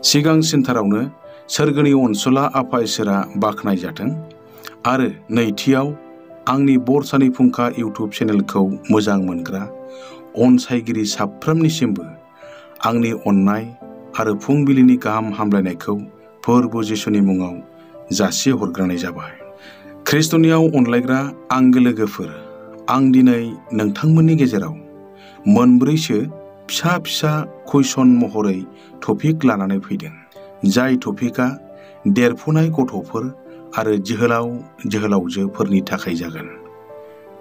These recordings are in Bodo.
सिगांसिनथारावनो सोरगोनि अनसुला आफा इसोरा बाख्नाय जाथों आरो नैथियाव आंनि बरसानि फुंखा इउटुब चेनेलखौ मोजां मोनग्रा अनसायगिरि साफ्रोमनिसिमबो आंनि अननाय आरो फुंबिलिनि गाहाम हामलायनायखौ फोरबो जिसुनि मुङाव जासि हरग्रोनाय जाबाय। ख्रिस्टनियाव अनलायग्रा आंगो लोगोफोर, आं दिनै नोंथांमोननि गेजेराव मोनब्रैसो फिसा फिसा कुइसन महरै टपिक लानानै फैदों। जाय टपिकआ देरफुनाय गथ'फोर आरो जोहोलाव जोहोलावजोफोरनि थाखाय जागोन।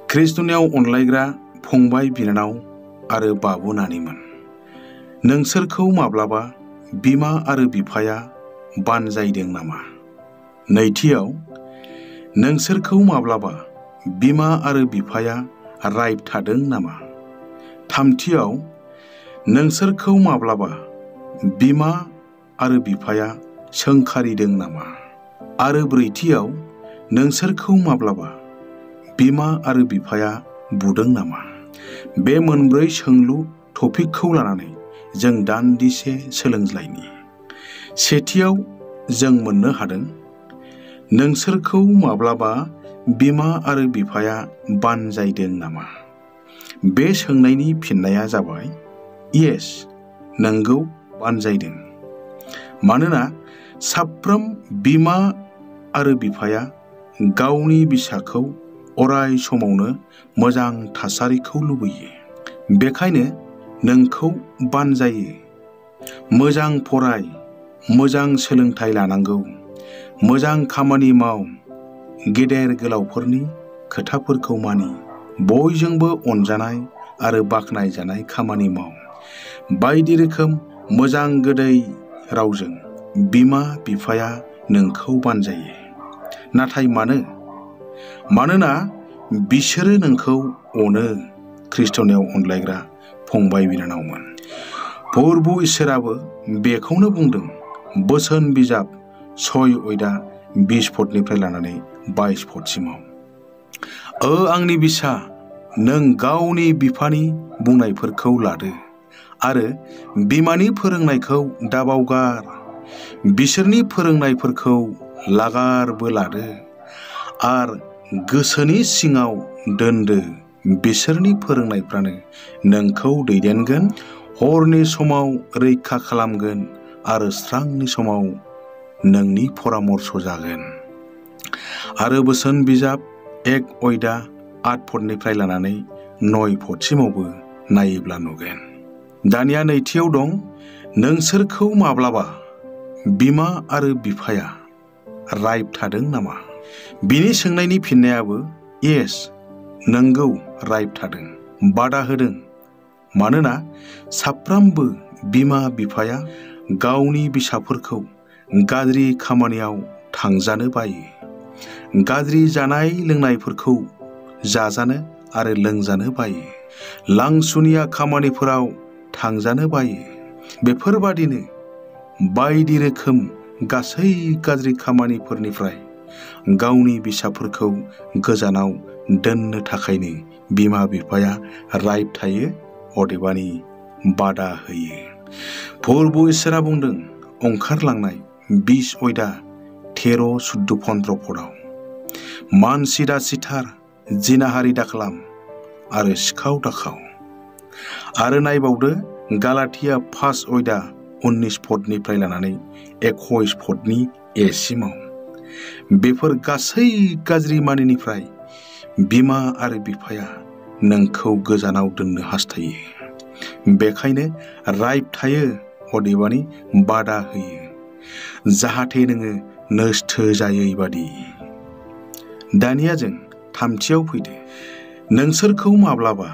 ख्रिस्टनियाव अनलायग्रा फंबाय बिनानाव आरो बाबु नानिमोन, नोंसोरखौ माब्लाबा बिमा आरो बिफाया बानजायदों नामा? नैथियाव, नोंसोरखौ माब्लाबा बिमा आरो बिफाया रायबथादों नामा? थामथियाव, नोंसोरखौ माब्लाबा बिमा आरो बिफाया सोंखारिदों नामा? आरो ब्रैथियाव, नोंसोरखौ माब्लाबा बिमा आरो बिफाया बुदों नामा? बे मोनब्रै सोंलु टपिकखौ लानानै जों दान्दिसे सोलोंज्लायनि। सेथियाव जों मोननो हादों, नोंसोरखौ माब्लाबा बिमा आरो बिफाया बानजायदों नामा? बे सोंनायनि फिननाया जाबाय येस, नंगौ बानजायदों। मानोना साफ्रोम बिमा आरो बिफाया गावनि फिसाखौ अराय समावनो मोजां थासारिखौ लुबैयो। बेखायनो नोंखौ बानजायो। मोजां फराय, मोजां सोलोंथाइ लानांगौ, मोजां खामानि माव, गेदेर गोलावफोरनि खोथाफोरखौ मानि, बयजोंबो अनजानाय आरो बाख्नायजानाय खामानि माव। बायदि रोखोम मोजां गोदै रावजों बिमा बिफाया नोंखौ बानजायो। नाथाय मानो? मानोना बिसोरो नोंखौ अनो। ख्रिस्टनियाव अनलायग्रा फंबाय बिनानावमोन, फोरबो इसोराबो बेखौनो बुंदों बोसोन बिजाब 6:20 पदनिफ्राय लानानै 22 पदसिमाव। आंनि बिसा, नों गावनि बिफानि बुंनायफोरखौ लादो आरो बिमानि फोरोंनायखौ दाबावगार। बिसोरनि फोरोंनायफोरखौ लागारबो लादो आर गोसोनि सिङाव दोनदो। बिसोरनि फोरोंनायफ्रानो नोंखौ दैदेनगोन, हरनि समाव रैखा खालामगोन आरो स्रांनि समाव नोंनि परामर्श जागोन। आरो बोसोन बिजाब 1:8 पदनिफ्राय लानानै 9 पदसिमावबो नायोब्ला नुगोन। दानिया नैथियाव दं, नोंसोरखौ माब्लाबा बिमा आरो बिफाया रायबथादों नामा? बिनि सोंनायनि फिननायाबो येस, नंगौ रायबथादों, बादा होदों। मानोना साफ्रोमबो बिमा बिफाया गावनि फिसाफोरखौ गाज्रि खामानियाव थांजानो बायो। गाज्रि जानाय लोंनायफोरखौ जाजानो आरो लोंजानो बायो। लांसुनिया खामानिफोराव थांजानो बायो। बेफोरबादिनो बायदि रोखोम गासै गाज्रि खामानिफोरनिफ्राय गावनि फिसाफोरखौ गोजानाव दोननो थाखायनो बिमा बिफाया रायबथायो, अदेबानि बादा होयो। फोरबो इसोरा बुंदों ओंखारलांनाय 20:13-14 पदआव, मानसि दा सिथार, जिनाहारि दाखालाम आरो सिखाव दाखाव। आरो नायबावदो गालातिया 5:19 पदनिफ्राय लानानै 21 पदनि एसिमाव। बेफोर गासै गाज्रि मानिनिफ्राय बिमा आरो बिफाया नोंखौ गोजानाव दोननो हास्थायो। बेखायनो रायबथायो, अदेबानि बादा होयो, जाहाथे नोङो नस्थ जायै बादि। दानिया जों थामथियाव फैदो, नोंसोरखौ माब्लाबा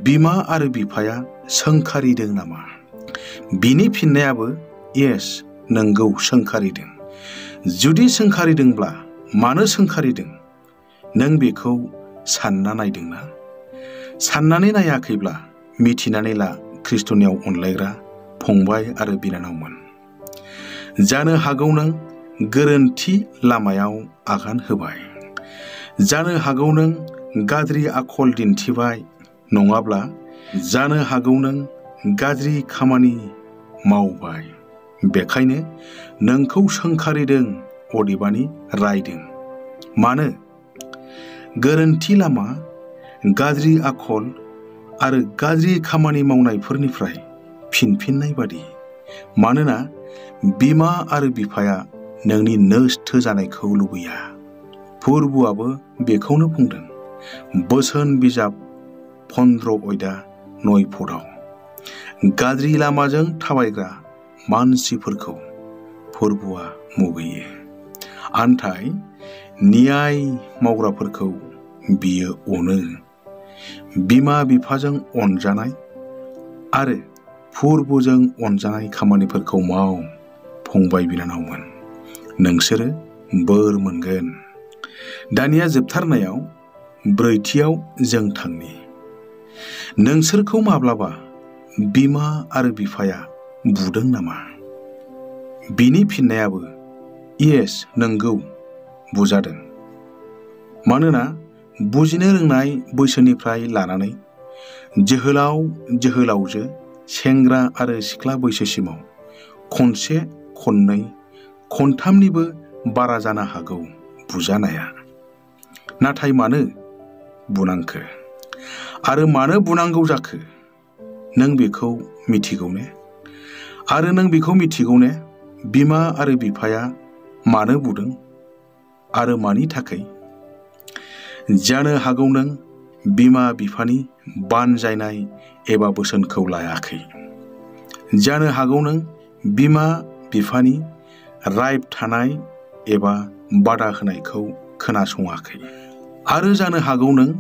बिमा आरो बिफाया सोंखारिदों नामा? बिनि फिननायाबो येस, नंगौ सोंखारिदों। जुदि सोंखारिदोंब्ला मानो सोंखारिदों? नों बेखौ सानना नायदोंना? साननानै नायाखैब्ला मिथिनानै ला, ख्रिस्टनियाव अनलायग्रा फंबाय आरो बिनानावमोन। जानो हागौ नों गोरोन्थि लामायाव आगान होबाय। जानो हागौ नों गाज्रि आखल दिन्थिबाय, नङाब्ला जानो हागौ नों गाज्रि खामानि मावबाय। बेखायनो नोंखौ सोंखारिदों अदेबानि रायदों। मानो? गोरोन्थि लामा, गाज्रि आखल आरो गाज्रि खामानि मावनायफोरनिफ्राय फिनफिननाय बादि। मानोना बिमा आरो बिफाया नोंनि नोस्थो जानायखौ लुबैया। फोरबुआबो बेखौनो बुंदों बोसोन बिजाब 15:9 गाज्रि लामाजों थाबायग्रा मानसिफोरखौ फोरबुआ मुगैयो, आन्थाय न्याय मावग्राफोरखौ बियो अनो। बिमा बिफाजों अनजानाय आरो फोरबुजों अनजानाय खामानिफोरखौ माव फंबाय बिनानावमोन, नोंसोरो बोर मोनगोन। दानिया जोबथारनायाव 4थियाव जों थांनि। नोंसोरखौ माब्लाबा बिमा आरो बिफाया बुदों नामा? बिनि फिननायाबो येस, नंगौ, बुजादों। मानोना बुजिनो रोंनाय बैसोनिफ्राय लानानै जोहोलाव जोहोलावजो, सेंग्रा आरो सिख्ला बैसोसिमाव खनसे, खननै, खनथामनिबो बारा जानो हागौ बुजानाया। नाथाय मानो बुनांखो आरो मानो बुनांगौ जाखो? नों बेखौ मिथिगौ ने? आरो नों बेखौ मिथिगौ ने बिमा आरो बिफाया मानो बुदों आरो मानि थाखाय? जानो हागौ नों बिमा बिफानि बानजायनाय एबा बोसोनखौ लायाखै। जानो हागौ नों बिमा बिफानि रायबथानाय एबा बादा होनायखौ खोनासङाखै। आरो जानो हागौ नों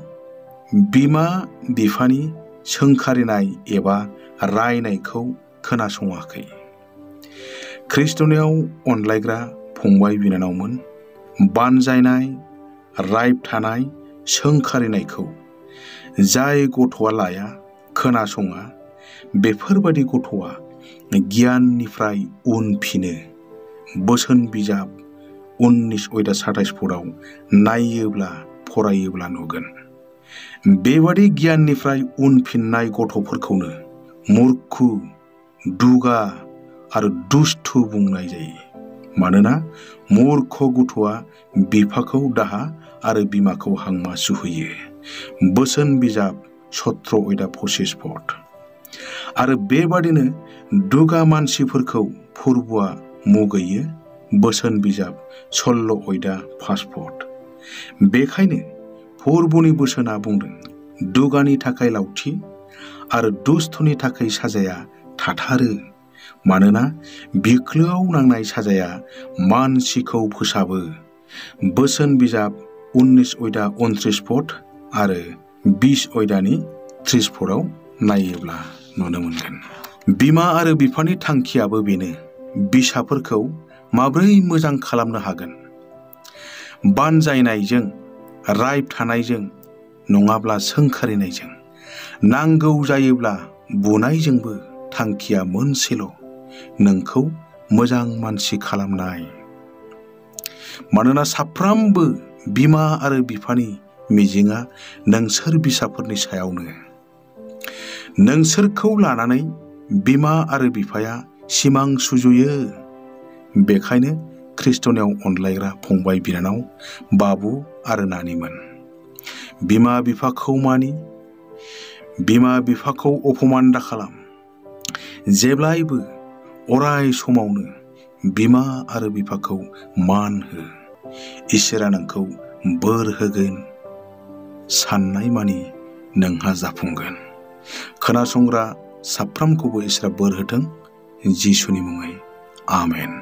बिमा बिफानि सोंखारिनाय एबा रायनायखौ खोनासङाखै। ख्रिस्टनियाव अनलायग्रा फंबाय बिनानावमोन, बानजायनाय, रायबथानाय, सोंखारिनायखौ जाय गथ'आ लाया, खोनासङा, बेफोरबादि गथ'आ गियाननिफ्राय उनफिनो। बोसोन बिजाब 19:27 नायोब्ला फरायोब्ला नुगोन। बेबादि गियाननिफ्राय उनफिननाय गथ'फोरखौनो मुर्खु, दुगा आरो दुस्थु बुंनाय जायो। मानोना मुर्ख गथ'आ बिफाखौ दाहा आरो बिमाखौ हांमा सुहोयो। बोसोन बिजाब 17:25 आरो बेबादिनो दुगा मानसिफोरखौ फोरबुआ मुगैयो। बोसोन बिजाब 16:5 बेखायनो फोरबुनि बोसोना बुंदों दुगानि थाखाय लावथि आरो दुस्थनि थाखाय साजाया थाथारो। मानोना बिख्लोआव नांनाय साजाया मानसिखौ फोसाबो। बोसोन बिजाब 19:29 आरो 20:30 नायोब्ला नुनो मोनगोन। बिमा आरो बिफानि थांखियाबो बेनो बिसाफोरखौ माब्रै मोजां खालामनो हागोन। बानजायनायजों, रायबथानायजों नङाब्ला सोंखारिनायजों, नांगौ जायोब्ला बुनायजोंबो थांखिया मोनसेल', नोंखौ मोजां मानसि खालामनाय। मानोना साफ्रामबो बिमा आरो बिफानि मिजिंआ नोंसोर बिसाफोरनि सायावनो। नोंसोरखौ लानानै बिमा आरो बिफाया सिमां सुजुयो। बेखायनो ख्रिस्टनियाव अनलायग्रा फंबाय बिनानाव, बाबु आरो नानिमोन, बिमा बिफाखौ मानि, बिमा बिफाखौ अपमान दाखालाम। जेब्लायबो अराय समावनो बिमा आरो बिफाखौ मान हो। इसोरा नोंखौ बोर होगोन। साननाय मानि नोंहा जाफुंगोन। खोनासंग्रा साफ्रोमखौबो इसोरा बोर होथों। जिसुनि मुङै आमेन।